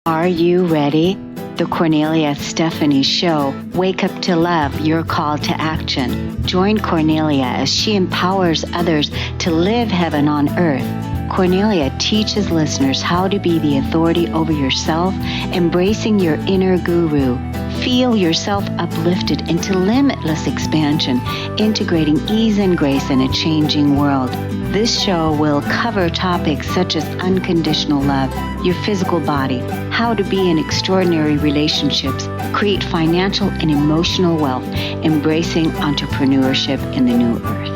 Are you ready? The Cornelia Stephanie Show. Wake up to love, your call to action. Join Cornelia as she empowers others to live heaven on earth. Cornelia teaches listeners how to be the authority over yourself, embracing your inner guru. Feel yourself uplifted into limitless expansion, integrating ease and grace in a changing world. This show will cover topics such as unconditional love, your physical body, how to be in extraordinary relationships, create financial and emotional wealth, embracing entrepreneurship in the new earth.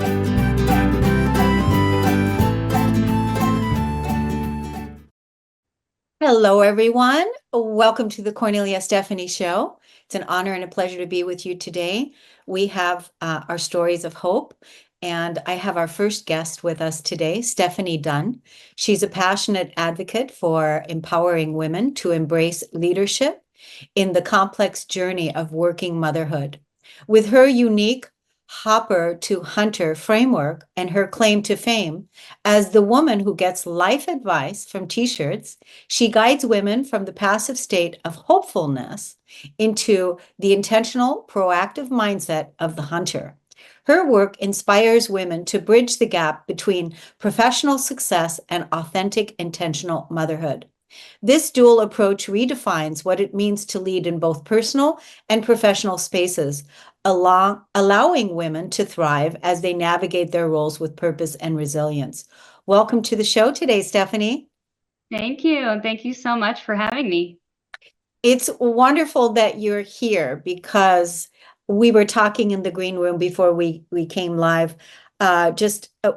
Hello, everyone. Welcome to the Cornelia Stephanie Show. It's an honor and a pleasure to be with you today. We have our stories of hope, and I have our first guest with us today, Stephanie Dunn. She's a passionate advocate for empowering women to embrace leadership in the complex journey of working motherhood. With her unique hopper to hunter framework and her claim to fame as the woman who gets life advice from t-shirts, she guides women from the passive state of hopefulness into the intentional, proactive mindset of the hunter. Her work inspires women to bridge the gap between professional success and authentic, intentional motherhood. This dual approach redefines what it means to lead in both personal and professional spaces, allowing women to thrive as they navigate their roles with purpose and resilience. Welcome to the show today, Stephanie. Thank you. And thank you so much for having me. It's wonderful that you're here because we were talking in the green room before we came live,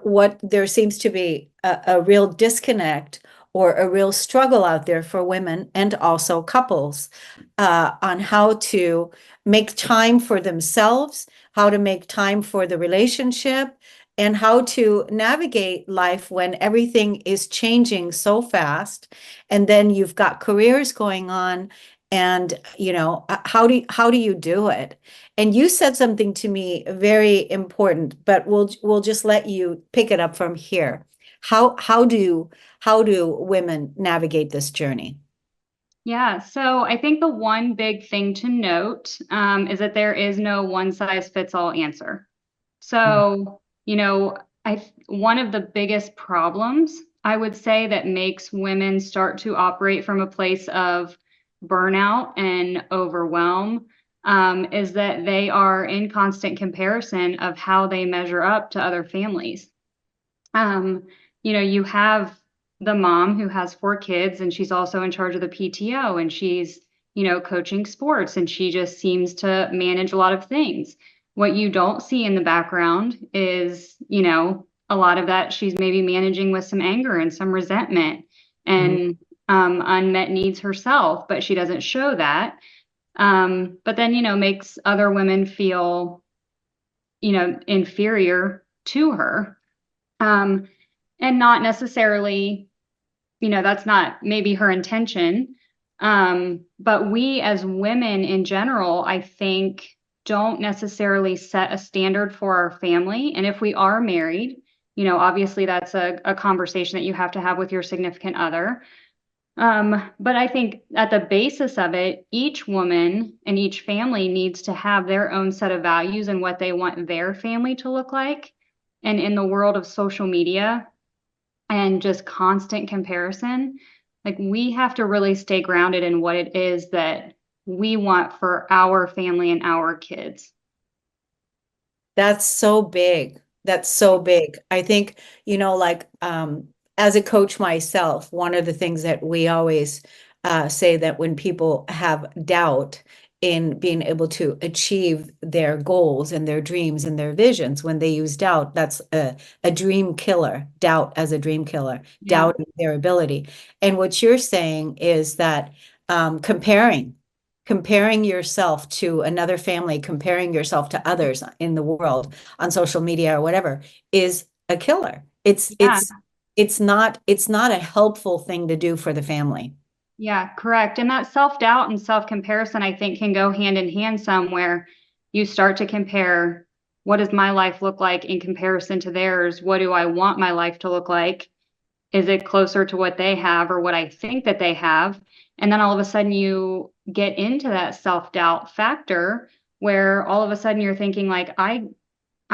what there seems to be a real disconnect or a real struggle out there for women and also couples on how to make time for themselves, how to make time for the relationship, and how to navigate life when everything is changing so fast. And then you've got careers going on, and how do you do it? And you said something to me very important, but we'll just let you pick it up from here. How do women navigate this journey? Yeah, so I think the one big thing to note is that there is no one size fits all answer. So, one of the biggest problems I would say that makes women start to operate from a place of burnout and overwhelm is that they are in constant comparison of how they measure up to other families. You have the mom who has 4 kids and she's also in charge of the PTO and she's, coaching sports and she just seems to manage a lot of things. What you don't see in the background is, a lot of that she's maybe managing with some anger and some resentment and unmet needs herself, but she doesn't show that. But then, makes other women feel, inferior to her. And not necessarily, that's not maybe her intention. But we as women in general, I think, don't necessarily set a standard for our family. And if we are married, obviously that's a conversation that you have to have with your significant other. But I think at the basis of it, each woman and each family needs to have their own set of values and what they want their family to look like. And in the world of social media and just constant comparison, like we have to really stay grounded in what it is that we want for our family and our kids. That's so big. That's so big. I think, as a coach myself, one of the things that we always say that when people have doubt in being able to achieve their goals and their dreams and their visions, when they use doubt, that's a dream killer, doubt as a dream killer, doubt in their ability. And what you're saying is that comparing yourself to another family, comparing yourself to others in the world on social media or whatever is a killer. It's not a helpful thing to do for the family. Yeah, correct. And that self-doubt and self-comparison, I think, can go hand in hand somewhere. You start to compare, what does my life look like in comparison to theirs? What do I want my life to look like? Is it closer to what they have or what I think that they have? And then all of a sudden you get into that self-doubt factor where all of a sudden you're thinking like, I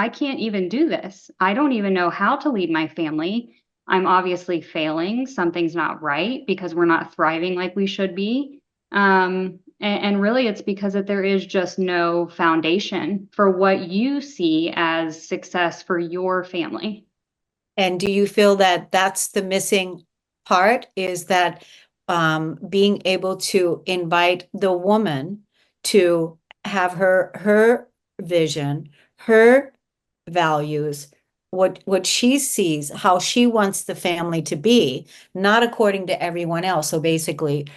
can't even do this. I don't even know how to lead my family. I'm obviously failing. Something's not right because we're not thriving like we should be. And really, it's because that there is just no foundation for what you see as success for your family. And do you feel that that's the missing part, is that being able to invite the woman to have her vision, her values, what she sees, how she wants the family to be, not according to everyone else. So basically,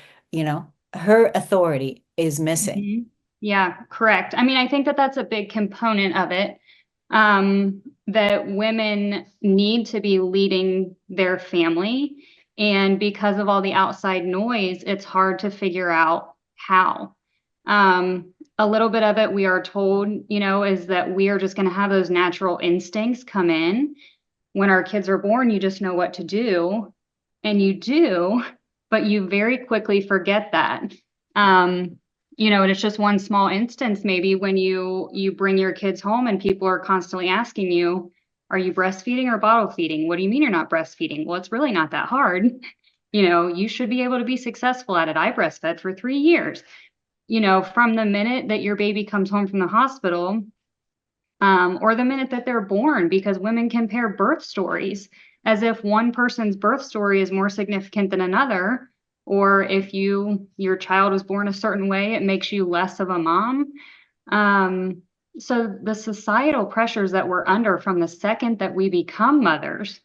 her authority is missing. Mhm. Yeah, correct. I mean, I think that that's a big component of it. That women need to be leading their family. And because of all the outside noise, it's hard to figure out how. A little bit of it we are told, is that we are just going to have those natural instincts come in. When our kids are born, you just know what to do. And you do, but you very quickly forget that. And it's just one small instance, maybe when you bring your kids home and people are constantly asking you, are you breastfeeding or bottle feeding? What do you mean you're not breastfeeding? Well, it's really not that hard. You should be able to be successful at it. I breastfed for 3 years. From the minute that your baby comes home from the hospital, or the minute that they're born, because women compare birth stories as if one person's birth story is more significant than another, or if your child was born a certain way, it makes you less of a mom. So the societal pressures that we're under from the second that we become mothers,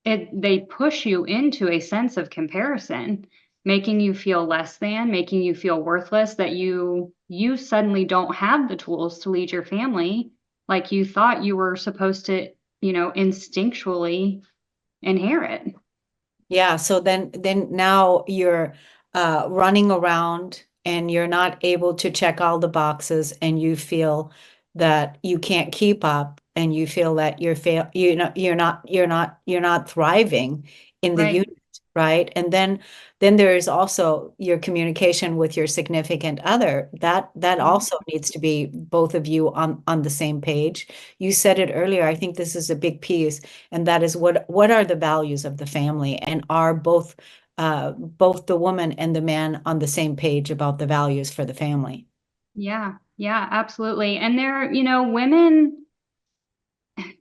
they push you into a sense of comparison, making you feel less than, making you feel worthless, that you suddenly don't have the tools to lead your family like you thought you were supposed to, instinctually inherit. Yeah, so then now you're running around and you're not able to check all the boxes, and you feel that you can't keep up, and you feel that you're not thriving in the Right. unit, right? And then there is also your communication with your significant other. That Mhm. also needs to be both of you on the same page. You said it earlier. I think this is a big piece, and that is what are the values of the family, and are both the woman and the man on the same page about the values for the family? Yeah, yeah, absolutely. And women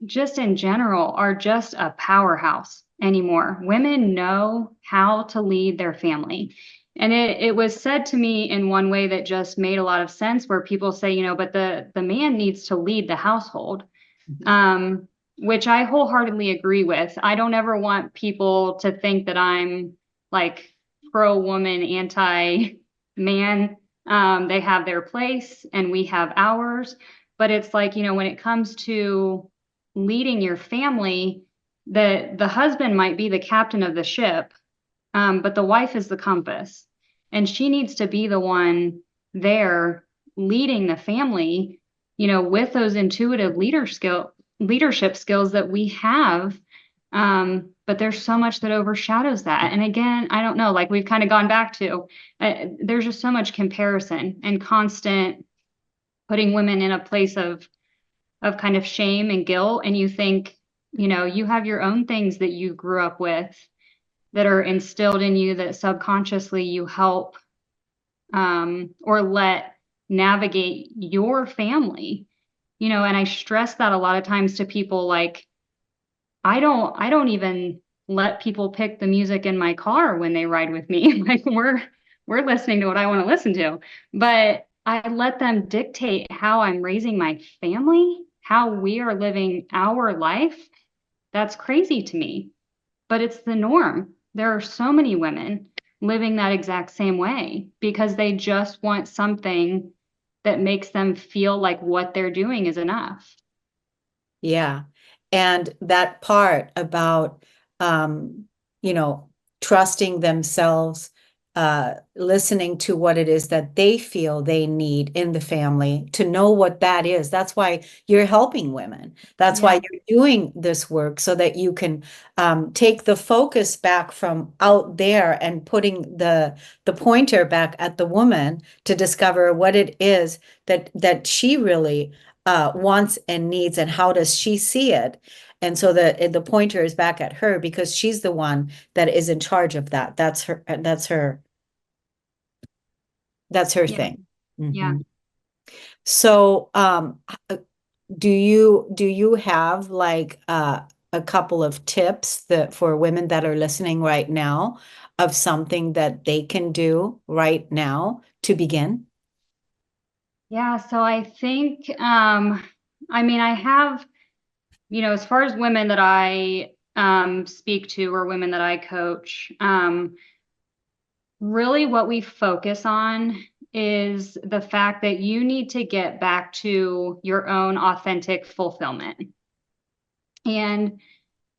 just in general are just a powerhouse anymore. Women know how to lead their family. And it was said to me in one way that just made a lot of sense, where people say, but the man needs to lead the household, um, which I wholeheartedly agree with. I don't ever want people to think that I'm like pro woman, anti man. They have their place and we have ours. But it's like, when it comes to leading your family, the husband might be the captain of the ship, but the wife is the compass, and she needs to be the one there leading the family, with those intuitive leadership skills that we have. But there's so much that overshadows that. And again, I don't know, like we've kind of gone back to, there's just so much comparison and constant putting women in a place of kind of shame and guilt. And you think, you have your own things that you grew up with that are instilled in you that subconsciously you help, or let navigate your family. And I stress that a lot of times to people, like, I don't even let people pick the music in my car when they ride with me. Like we're listening to what I want to listen to. But I let them dictate how I'm raising my family, how we are living our life. That's crazy to me, but it's the norm. There are so many women living that exact same way because they just want something that makes them feel like what they're doing is enough. Yeah. And that part about, um, you know, trusting themselves, listening to what it is that they feel they need in the family, to know what that is. That's why you're helping women. That's why you're doing this work, so that you can take the focus back from out there and putting the pointer back at the woman to discover what it is that she really wants and needs, and how does she see it. And so the pointer is back at her, because she's the one that is in charge of that. That's her Yeah. thing. Yeah. Mhm. So, do you have like a couple of tips that for women that are listening right now, of something that they can do right now to begin? Yeah. So I think, I mean, I have, as far as women that I speak to, or women that I coach, really what we focus on is the fact that you need to get back to your own authentic fulfillment. And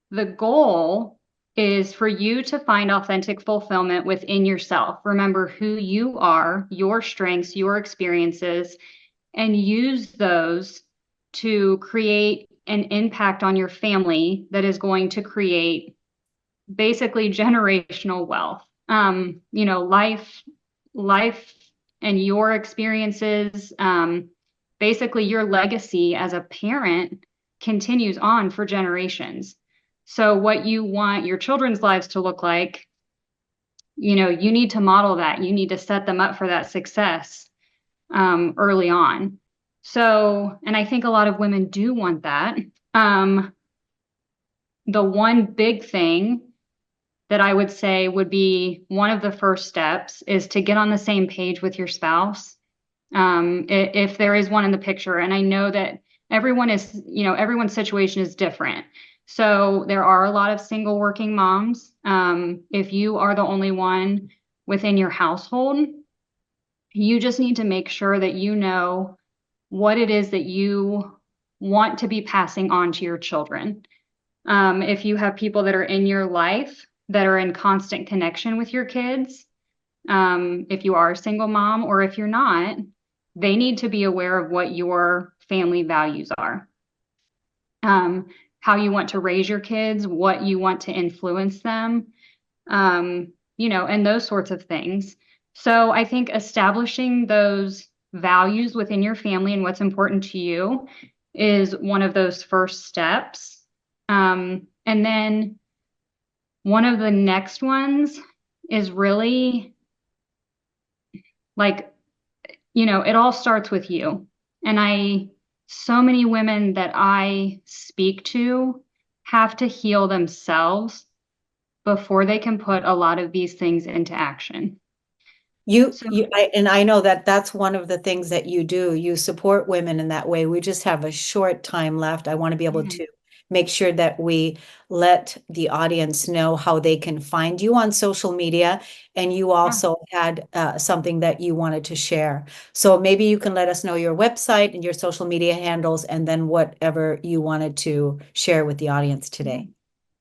the goal is for you to find authentic fulfillment within yourself. Remember who you are, your strengths, your experiences, and use those to create an impact on your family that is going to create basically generational wealth. Life and your experiences, basically your legacy as a parent continues on for generations. So what you want your children's lives to look like, you need to model that. You need to set them up for that success early on. So, and I think a lot of women do want that. The one big thing that I would say would be one of the first steps is to get on the same page with your spouse. If there is one in the picture, and I know that everyone's situation is different. So there are a lot of single working moms. If you are the only one within your household, you just need to make sure that you know what it is that you want to be passing on to your children. If you have people that are in your life that are in constant connection with your kids, if you are a single mom, or if you're not, they need to be aware of what your family values are, how you want to raise your kids, what you want to influence them, and those sorts of things. So I think establishing those values within your family and what's important to you is one of those first steps. And then one of the next ones is really like, it all starts with you. And so many women that I speak to have to heal themselves before they can put a lot of these things into action. I know that that's one of the things that you do. You support women in that way. We just have a short time left. I want to be able to make sure that we let the audience know how they can find you on social media. And you also had something that you wanted to share. So maybe you can let us know your website and your social media handles, and then whatever you wanted to share with the audience today.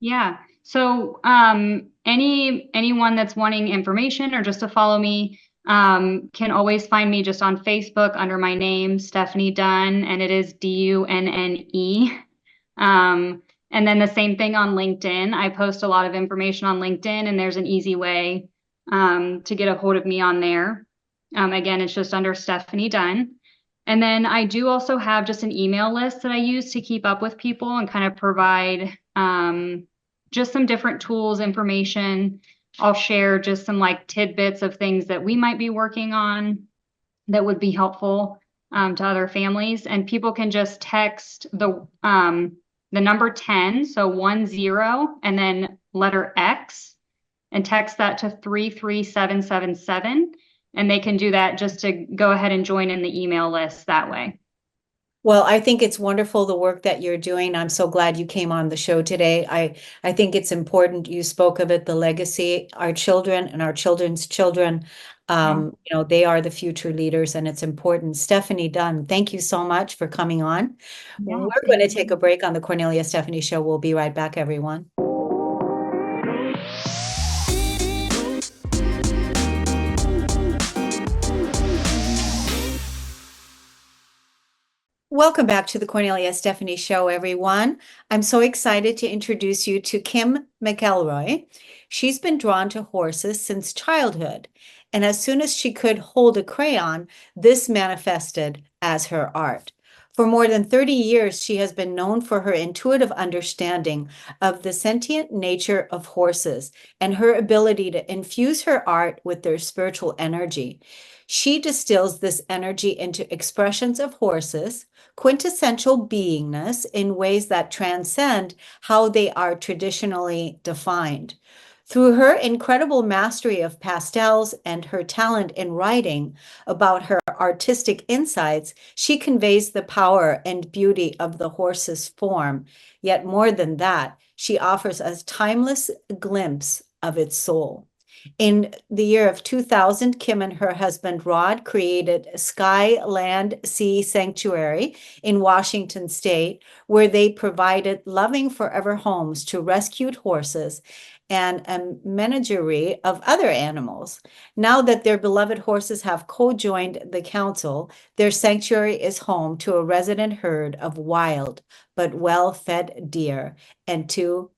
Yeah. So anyone that's wanting information or just to follow me can always find me just on Facebook under my name, Stephanie Dunn, and it is Dunne. And then the same thing on LinkedIn. I post a lot of information on LinkedIn, and there's an easy way to get a hold of me on there. Again, it's just under Stephanie Dunn. And then I do also have just an email list that I use to keep up with people and kind of provide just some different tools, information. I'll share just some like tidbits of things that we might be working on that would be helpful to other families. And people can just text the number 10, so 10, and then letter X, and text that to 33777. And they can do that just to go ahead and join in the email list that way. Well, I think it's wonderful the work that you're doing. I'm so glad you came on the show today. I think it's important. You spoke of it, the legacy, our children and our children's children. They are the future leaders, and it's important. Stephanie Dunn, thank you so much for coming on. Yeah, We're going to take a break on the Cornelia Stephanie Show. We'll be right back, everyone. Welcome back to the Cornelia Stephanie Show, everyone. I'm so excited to introduce you to Kim McElroy. She's been drawn to horses since childhood, and as soon as she could hold a crayon, this manifested as her art. For more than 30 years, she has been known for her intuitive understanding of the sentient nature of horses and her ability to infuse her art with their spiritual energy. She distills this energy into expressions of horses, quintessential beingness in ways that transcend how they are traditionally defined. Through her incredible mastery of pastels and her talent in writing about her artistic insights, she conveys the power and beauty of the horse's form. Yet more than that, she offers a timeless glimpse of its soul. In the year of 2000, Kim and her husband Rod created Sky Land Sea Sanctuary in Washington State, where they provided loving forever homes to rescued horses and a menagerie of other animals. Now that their beloved horses have co-joined the council, their sanctuary is home to a resident herd of wild but well-fed deer and two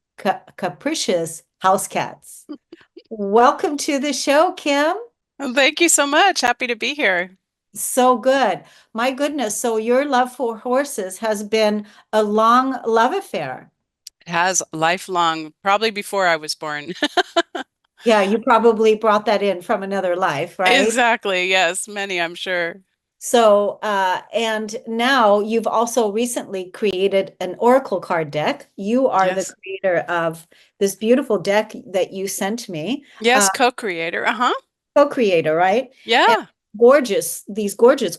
capricious house cats. Welcome to the show, Kim. Well, thank you so much. Happy to be here. So good. My goodness. So your love for horses has been a long love affair. It has lifelong, probably before I was born. Yeah, you probably brought that in from another life, right? Exactly. Yes, many, I'm sure. So, and now you've also recently created an Oracle card deck. You are the Yes. creator of this beautiful deck that you sent me. Yes, co-creator. Uh-huh. Co-creator, right? And Yeah. gorgeous, these gorgeous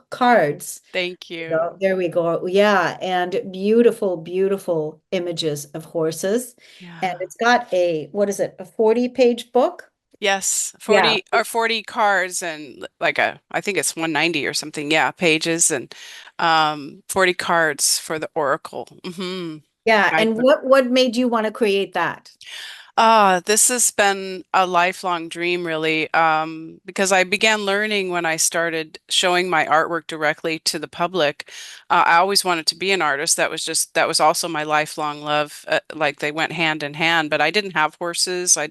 cards. Thank you. There we go. Yeah, and beautiful, beautiful images of horses. And Yeah. it's got what is it, a 40-page book? Yes, Yeah. 40 cards and like I think it's 190 or something. Yeah, pages and 40 cards for the Oracle. Yeah. And Guidebook. what made you want to create that? This has been a lifelong dream, really, because I began learning when I started showing my artwork directly to the public. I always wanted to be an artist. That was also my lifelong love. Like they went hand in hand, but I didn't have horses. I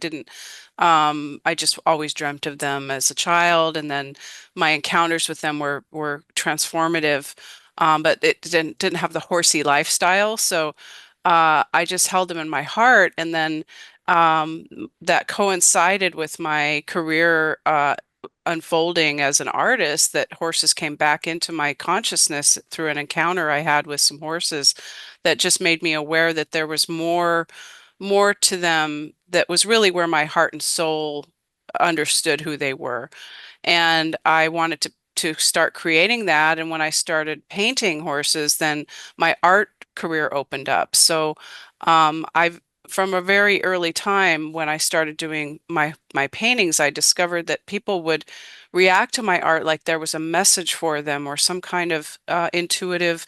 just always dreamt of them as a child, and then my encounters with them were transformative. But it didn't have the horsey lifestyle, so I just held them in my heart, and then um, that coincided with my career unfolding as an artist, that horses came back into my consciousness through an encounter I had with some horses that just made me aware that there was more to them, that was really where my heart and soul understood who they were. And I wanted to start creating that. And when I started painting horses, then my art career opened up. So I've from a very early time when I started doing my paintings, I discovered that people would react to my art like there was a message for them or some kind of intuitive,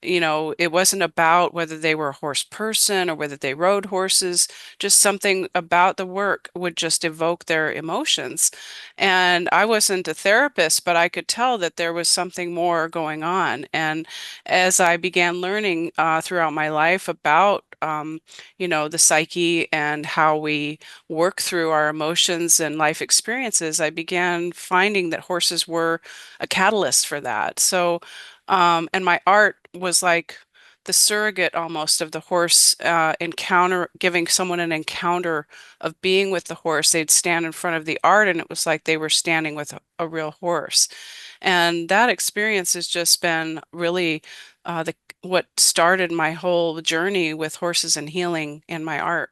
it wasn't about whether they were a horse person or whether they rode horses, just something about the work would just evoke their emotions. And I wasn't a therapist, but I could tell that there was something more going on. And as I began learning throughout my life about the psyche and how we work through our emotions and life experiences, I began finding that horses were a catalyst for that. So, and my art was like the surrogate almost of the horse encounter, giving someone an encounter of being with the horse. They'd stand in front of the art, and it was like they were standing with a real horse. And that experience has just been really the what started my whole journey with horses and healing in my art.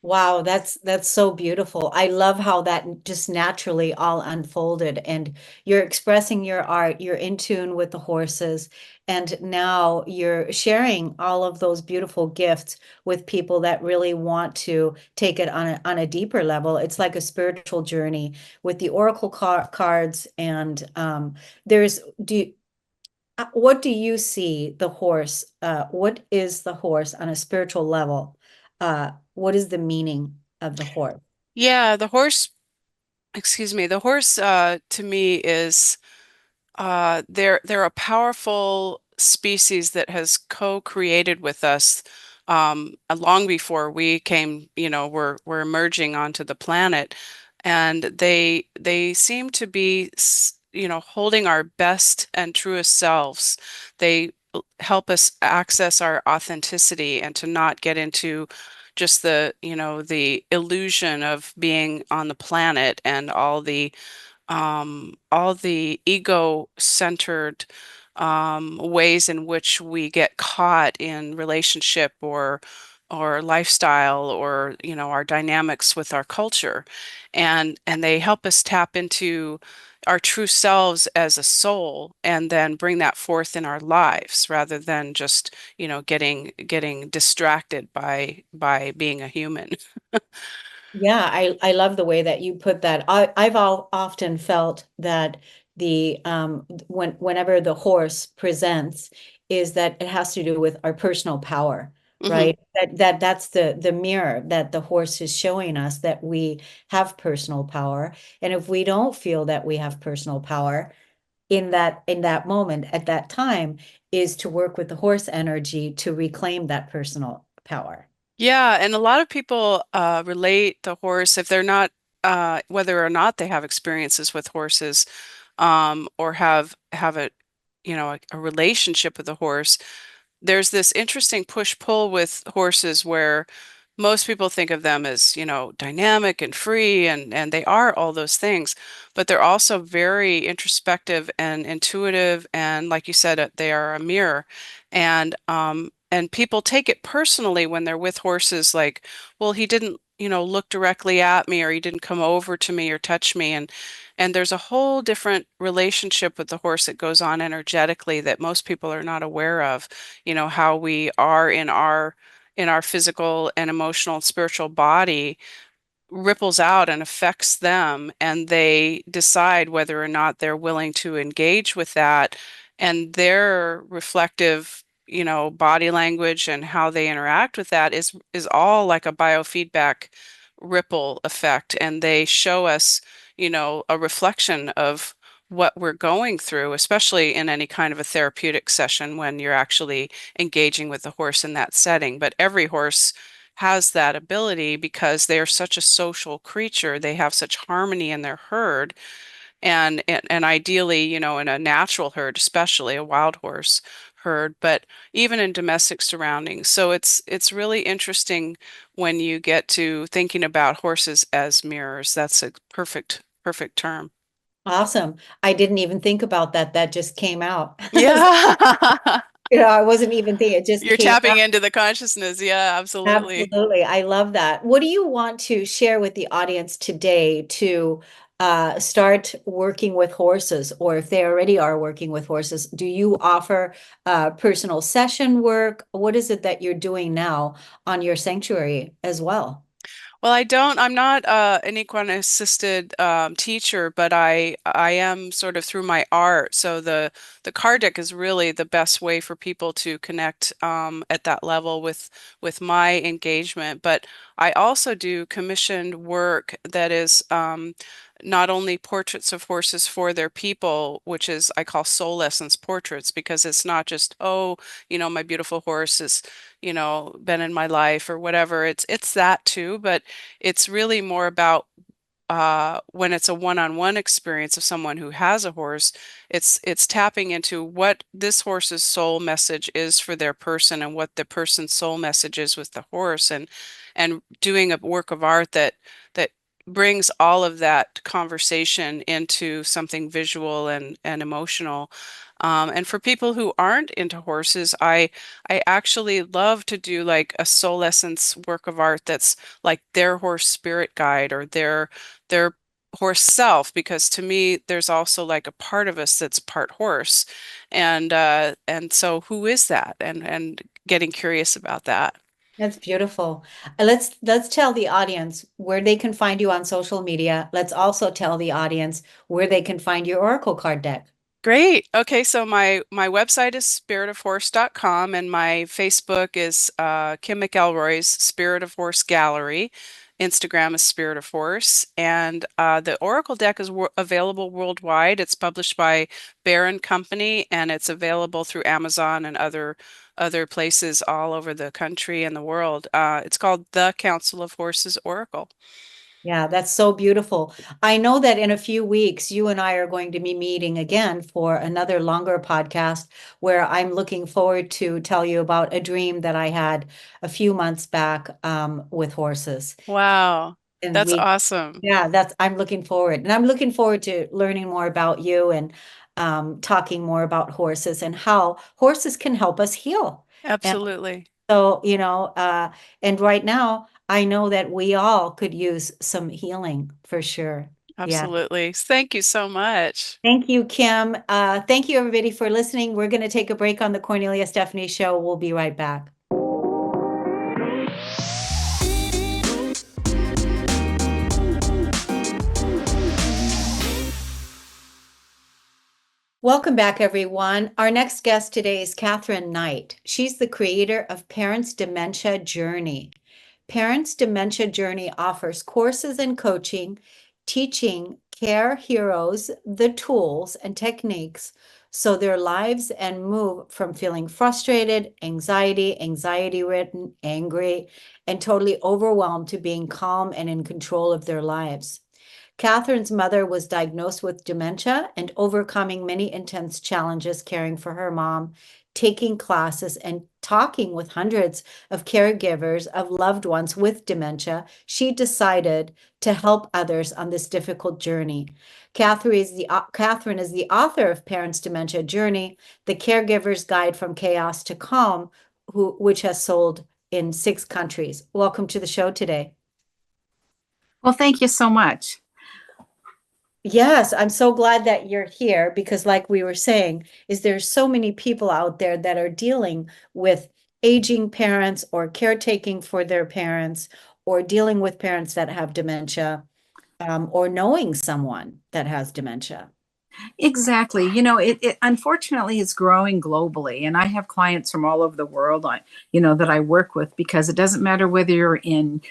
Wow, that's so beautiful. I love how that just naturally all unfolded and you're expressing your art, you're in tune with the horses, and now you're sharing all of those beautiful gifts with people that really want to take it on a deeper level. It's like a spiritual journey with the oracle cards and there's what do you see the horse? What is the horse on a spiritual level? What is the meaning of the horse? Yeah, the horse, excuse me, the horse to me is they're a powerful species that has co-created with us long before we came, we're emerging onto the planet, and they seem to be, holding our best and truest selves. They help us access our authenticity and to not get into just the illusion of being on the planet and all the ego-centered ways in which we get caught in relationship or lifestyle or our dynamics with our culture, and they help us tap into our true selves as a soul and then bring that forth in our lives rather than just getting distracted by being a human. Yeah, I love the way that you put that. I've often felt that whenever the horse presents is that it has to do with our personal power, Hmm. right? That's the mirror that the horse is showing us that we have personal power. And if we don't feel that we have personal power in that moment at that time is to work with the horse energy to reclaim that personal power. Yeah, and a lot of people relate the horse if they're not whether or not they have experiences with horses, or have a relationship with a horse. There's this interesting push-pull with horses where most people think of them as, dynamic and free, and they are all those things, but they're also very introspective and intuitive, and like you said, they are a mirror. And people take it personally when they're with horses, like, well, he didn't, look directly at me, or he didn't come over to me or touch me, and there's a whole different relationship with the horse that goes on energetically that most people are not aware of. How we are in our physical and emotional and spiritual body ripples out and affects them, and they decide whether or not they're willing to engage with that, and their reflective body language and how they interact with that is all like a biofeedback ripple effect, and they show us a reflection of what we're going through, especially in any kind of a therapeutic session when you're actually engaging with the horse in that setting. But every horse has that ability because they are such a social creature. They have such harmony in their herd, and ideally, in a natural herd, especially a wild horse herd, but even in domestic surroundings. So it's really interesting when you get to thinking about horses as mirrors. That's a perfect term. Awesome. I didn't even think about that. That just came out. Yeah. I wasn't even thinking, it just You're came tapping out. into the consciousness. Yeah, absolutely. Absolutely. I love that. What do you want to share with the audience today to start working with horses, or if they already are working with horses, do you offer personal session work? What is it that you're doing now on your sanctuary as well? Well, I'm not an equine assisted teacher, but I am sort of through my art. So the card deck is really the best way for people to connect at that level with my engagement. But I also do commissioned work that is not only portraits of horses for their people, which is I call soul essence portraits, because it's not just, oh, my beautiful horse is, been in my life or whatever. It's that too, but it's really more about when it's a one-on-one experience of someone who has a horse, it's tapping into what this horse's soul message is for their person and what the person's soul message is with the horse, and doing a work of art that brings all of that conversation into something visual and emotional. And for people who aren't into horses, I actually love to do like a soul essence work of art that's like their horse spirit guide or their horse self, because to me there's also like a part of us that's part horse, and so who is that, and getting curious about that. That's beautiful. Let's tell the audience where they can find you on social media. Let's also tell the audience where they can find your Oracle card deck. Great. Okay, so my website is spiritofhorse.com, and my Facebook is Kim McElroy's Spirit of Horse Gallery. Instagram is Spirit of Horse. And the Oracle deck is available worldwide. It's published by Bear & Company, and it's available through Amazon and other places all over the country and the world. It's called The Council of Horses Oracle. Yeah, that's so beautiful. I know that in a few weeks, you and I are going to be meeting again for another longer podcast where I'm looking forward to tell you about a dream that I had a few months back with horses. Wow, And that's awesome. I'm looking forward. And I'm looking forward to learning more about you and talking more about horses and how horses can help us heal. And Absolutely. so, and right now, I know that we all could use some healing for sure. Yeah. Absolutely. Thank you so much. Thank you, Kim. Thank you, everybody, for listening. We're going to take a break on the Cornelia Stephanie Show. We'll be right back. Welcome back, everyone. Our next guest today is Catherine Knight. She's the creator of Parents Dementia Journey. Parents Dementia Journey offers courses and coaching, teaching care heroes the tools and techniques so their lives and move from feeling frustrated, anxiety-ridden, angry, and totally overwhelmed to being calm and in control of their lives. Catherine's mother was diagnosed with dementia and overcoming many intense challenges caring for her mom, taking classes and talking with hundreds of caregivers of loved ones with dementia. She decided to help others on this difficult journey. Catherine is the author of Parents Dementia Journey, the Caregiver's Guide from Chaos to Calm, which has sold in 6 countries. Welcome to the show today. Well, thank you so much. Yes, I'm so glad that you're here because like we were saying, there's so many people out there that are dealing with aging parents or caretaking for their parents or dealing with parents that have dementia, or knowing someone that has dementia. Exactly. It unfortunately is growing globally, and I have clients from all over the world, that I work with, because it doesn't matter whether you're in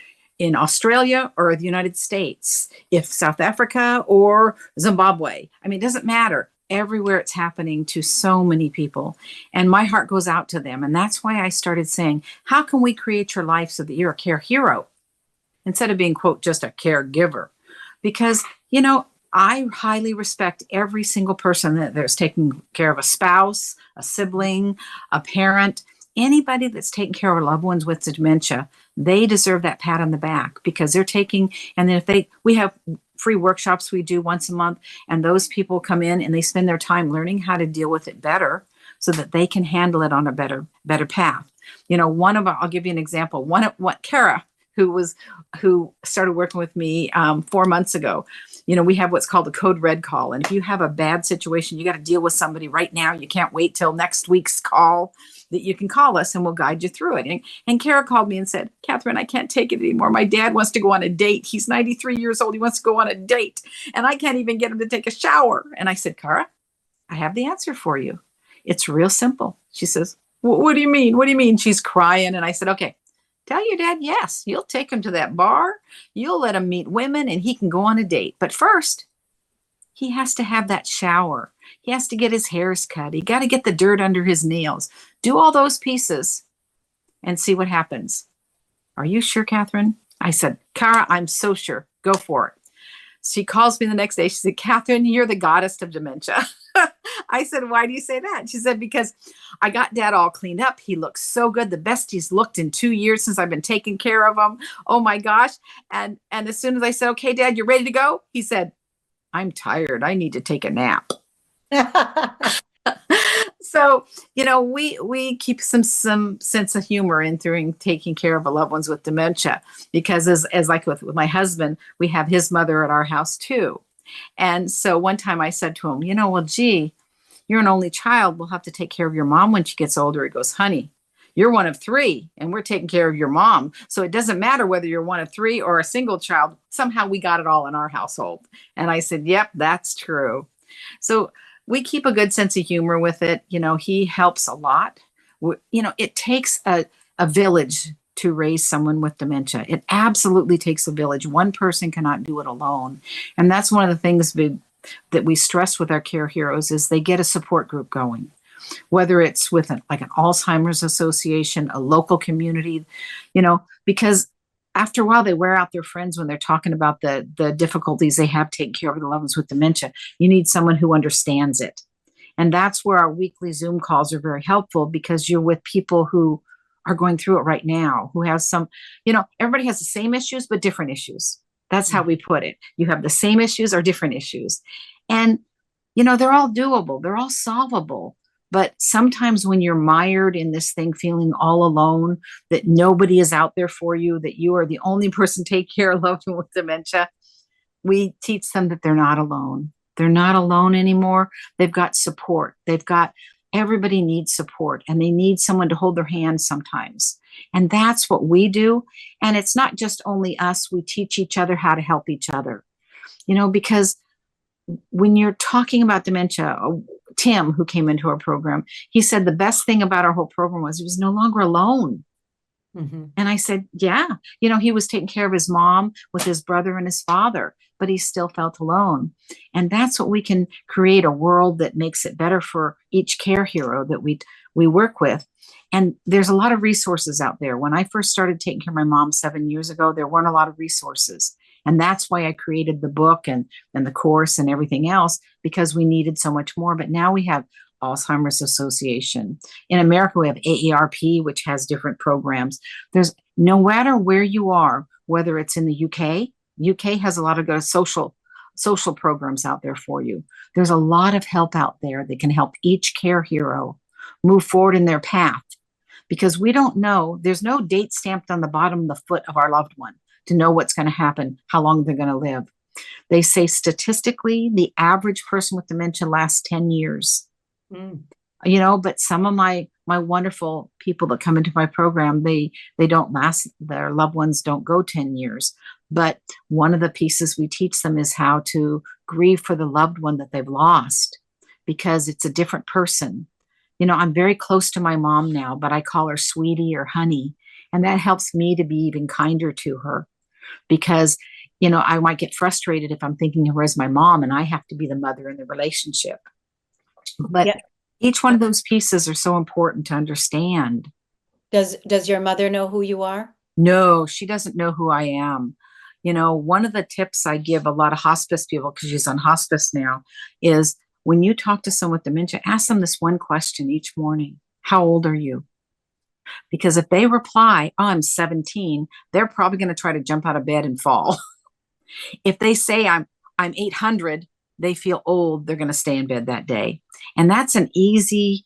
Australia or the United States, if South Africa or Zimbabwe. I mean, it doesn't matter. Everywhere it's happening to so many people. And my heart goes out to them. And that's why I started saying, how can we create your life so that you're a care hero instead of being, quote, just a caregiver? Because, I highly respect every single person that's taking care of a spouse, a sibling, a parent, anybody that's taking care of loved ones with dementia. They deserve that pat on the back because they're taking, and then we have free workshops we do once a month, and those people come in and they spend their time learning how to deal with it better so that they can handle it on a better path. I'll give you an example. Kara, who started working with me 4 months ago. We have what's called a code red call. And if you have a bad situation, you got to deal with somebody right now. You can't wait till next week's call that you can call us and we'll guide you through it. And Kara called me and said, Catherine, I can't take it anymore. My dad wants to go on a date. He's 93 years old. He wants to go on a date and I can't even get him to take a shower. And I said, Kara, I have the answer for you. It's real simple. She says, what do you mean? What do you mean? She's crying. And I said, okay, tell your dad, yes, you'll take him to that bar. You'll let him meet women and he can go on a date. But first, he has to have that shower. He has to get his hairs cut. He got to get the dirt under his nails. Do all those pieces and see what happens. Are you sure, Catherine? I said, Kara, I'm so sure. Go for it. She calls me the next day. She said, Catherine, you're the goddess of dementia. I said, why do you say that? She said, because I got dad all cleaned up. He looks so good. The best he's looked in 2 years since I've been taking care of him. Oh my gosh. And as soon as I said, okay, Dad, you're ready to go? He said, I'm tired. I need to take a nap. So, we keep some sense of humor in through taking care of our loved ones with dementia, because as like with my husband, we have his mother at our house too. And so one time I said to him, well, gee, you're an only child. We'll have to take care of your mom when she gets older. He goes, honey, you're one of 3 and we're taking care of your mom. So it doesn't matter whether you're one of 3 or a single child. Somehow we got it all in our household. And I said, yep, that's true. So we keep a good sense of humor with it. He helps a lot. It takes a village to raise someone with dementia. It absolutely takes a village. One person cannot do it alone. And that's one of the things that we stress with our care heroes is they get a support group going, whether it's with like an Alzheimer's association, a local community, because after a while they wear out their friends when they're talking about the difficulties they have taking care of the loved ones with dementia. You need someone who understands it. And that's where our weekly Zoom calls are very helpful, because you're with people who are going through it right now, who have some, everybody has the same issues, but different issues. That's how we put it. You have the same issues or different issues. And, they're all doable. They're all solvable. But sometimes when you're mired in this thing, feeling all alone, that nobody is out there for you, that you are the only person take care of loved one with dementia, we teach them that they're not alone. They're not alone anymore. They've got support. Everybody needs support, and they need someone to hold their hand sometimes. And that's what we do. And it's not just only us. We teach each other how to help each other, because when you're talking about dementia, Tim, who came into our program, he said the best thing about our whole program was he was no longer alone. Mm-hmm. And I said, yeah, he was taking care of his mom with his brother and his father, but he still felt alone. And that's what we can create, a world that makes it better for each care hero that we work with. And there's a lot of resources out there. When I first started taking care of my mom 7 years ago, there weren't a lot of resources. And that's why I created the book and the course and everything else, because we needed so much more. But now we have Alzheimer's Association. In America, we have AARP, which has different programs. There's, no matter where you are, whether it's in the UK has a lot of good social programs out there for you. There's a lot of help out there that can help each care hero move forward in their path, because we don't know, there's no date stamped on the bottom of the foot of our loved one to know what's going to happen, how long they're going to live. They say statistically, the average person with dementia lasts 10 years. But some of my wonderful people that come into my program, they don't last, their loved ones don't go 10 years. But one of the pieces we teach them is how to grieve for the loved one that they've lost, because it's a different person. I'm very close to my mom now, but I call her sweetie or honey. And that helps me to be even kinder to her, because, I might get frustrated if I'm thinking of her as my mom and I have to be the mother in the relationship. But each one of those pieces are so important to understand. Does your mother know who you are? No, she doesn't know who I am. One of the tips I give a lot of hospice people, because she's on hospice now, is when you talk to someone with dementia, ask them this one question each morning. How old are you? Because if they reply, oh, I'm 17, they're probably going to try to jump out of bed and fall. If they say I'm 800, they feel old, they're going to stay in bed that day. And that's an easy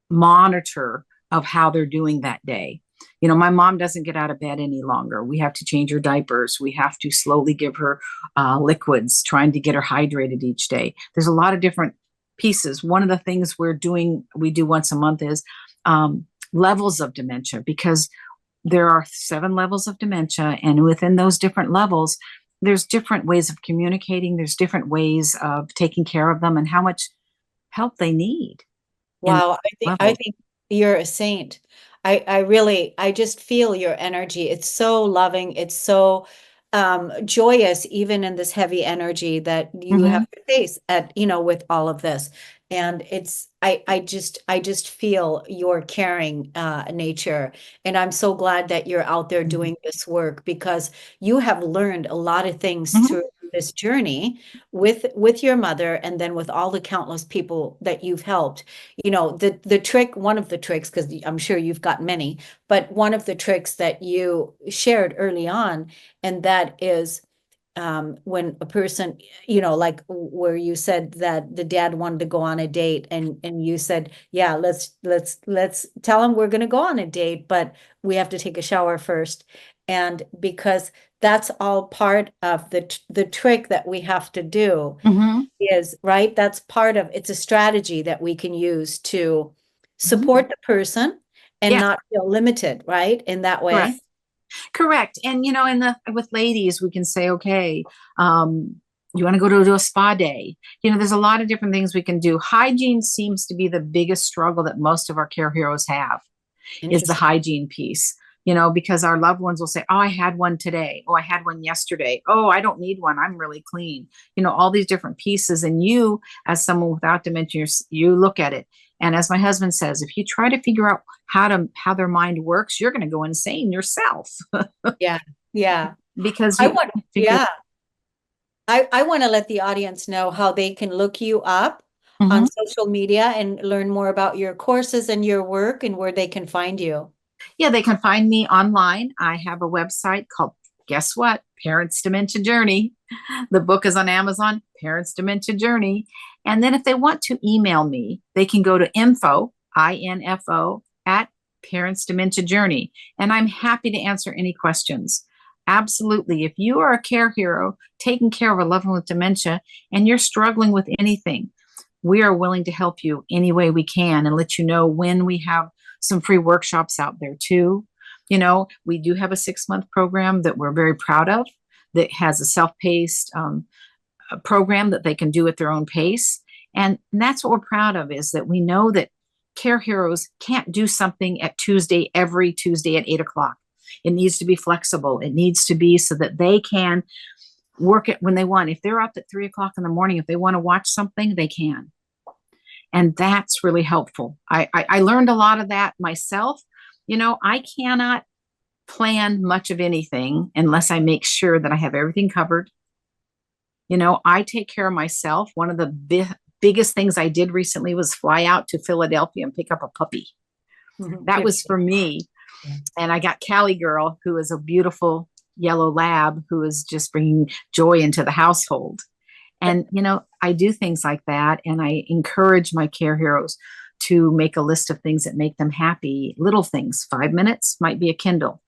monitor of how they're doing that day. My mom doesn't get out of bed any longer. We have to change her diapers. We have to slowly give her liquids, trying to get her hydrated each day. There's a lot of different pieces. One of the things we do once a month is levels of dementia, because there are 7 levels of dementia. And within those different levels, there's different ways of communicating. There's different ways of taking care of them and how much help they need. Wow. I think you're a saint. I just feel your energy. It's so loving. It's so joyous, even in this heavy energy that you have to face with all of this. And I just feel your caring nature. And I'm so glad that you're out there doing this work, because you have learned a lot of things through this journey with your mother, and then with all the countless people that you've helped. The trick, one of the tricks, because I'm sure you've got many, but one of the tricks that you shared early on, and that is when a person, like where you said that the dad wanted to go on a date, and you said, yeah, let's tell him we're going to go on a date, but we have to take a shower first. And because that's all part of the trick that we have to do, is right. That's part of, it's a strategy that we can use to support the person and not feel limited, right? In that way. Correct. And, with ladies, we can say, okay, you want to go to a spa day? There's a lot of different things we can do. Hygiene seems to be the biggest struggle that most of our care heroes have, is the hygiene piece. because our loved ones will say, oh, I had one today. Oh, I had one yesterday. Oh, I don't need one. I'm really clean. All these different pieces. And you, as someone without dementia, you look at it. And as my husband says, if you try to figure out how their mind works, you're going to go insane yourself. Yeah. Yeah. Because I want, yeah. I want to let the audience know how they can look you up on social media and learn more about your courses and your work and where they can find you. Yeah, they can find me online. I have a website called, guess what? Parents Dementia Journey. The book is on Amazon, Parents Dementia Journey. And then if they want to email me, they can go to info, I-N-F-O, at Parents Dementia Journey. And I'm happy to answer any questions. Absolutely. If you are a care hero taking care of a loved one with dementia and you're struggling with anything, we are willing to help you any way we can and let you know when we have some free workshops out there too. We do have a 6-month program that we're very proud of that has a self-paced program that they can do at their own pace. And that's what we're proud of, is that we know that care heroes can't do something every Tuesday at 8:00. It needs to be flexible. It needs to be so that they can work it when they want. If they're up at 3:00 in the morning, if they want to watch something, they can. And that's really helpful. I learned a lot of that myself. I cannot plan much of anything unless I make sure that I have everything covered. I take care of myself. One of the biggest things I did recently was fly out to Philadelphia and pick up a puppy. That was for me. And I got Callie Girl, who is a beautiful yellow lab who is just bringing joy into the household. And, I do things like that. And I encourage my care heroes to make a list of things that make them happy. Little things. 5 minutes might be a Kindle.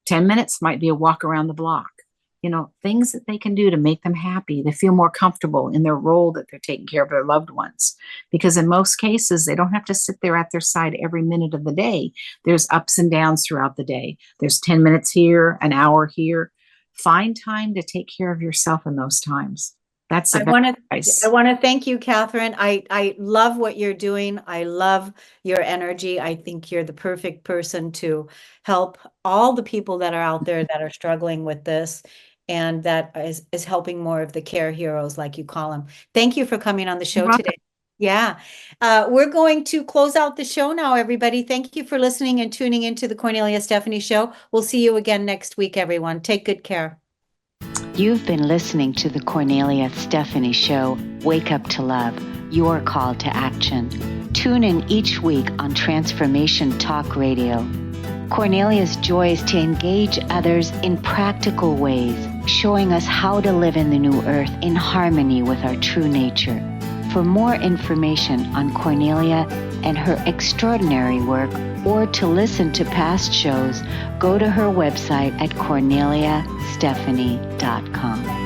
10 minutes might be a walk around the block. Things that they can do to make them happy, to feel more comfortable in their role that they're taking care of their loved ones. Because in most cases, they don't have to sit there at their side every minute of the day. There's ups and downs throughout the day. There's 10 minutes here, an hour here. Find time to take care of yourself in those times. That's I want to thank you, Catherine. I love what you're doing. I love your energy. I think you're the perfect person to help all the people that are out there that are struggling with this, and that is helping more of the care heroes, like you call them. Thank you for coming on the show today. Yeah. We're going to close out the show now, everybody. Thank you for listening and tuning into the Cornelia Stephanie Show. We'll see you again next week, everyone. Take good care. You've been listening to the Cornelia Stephanie Show, Wake Up to Love, your call to action. Tune in each week on Transformation Talk Radio. Cornelia's joy is to engage others in practical ways, showing us how to live in the new earth in harmony with our true nature. For more information on Cornelia and her extraordinary work, or to listen to past shows, go to her website at corneliastephanie.com.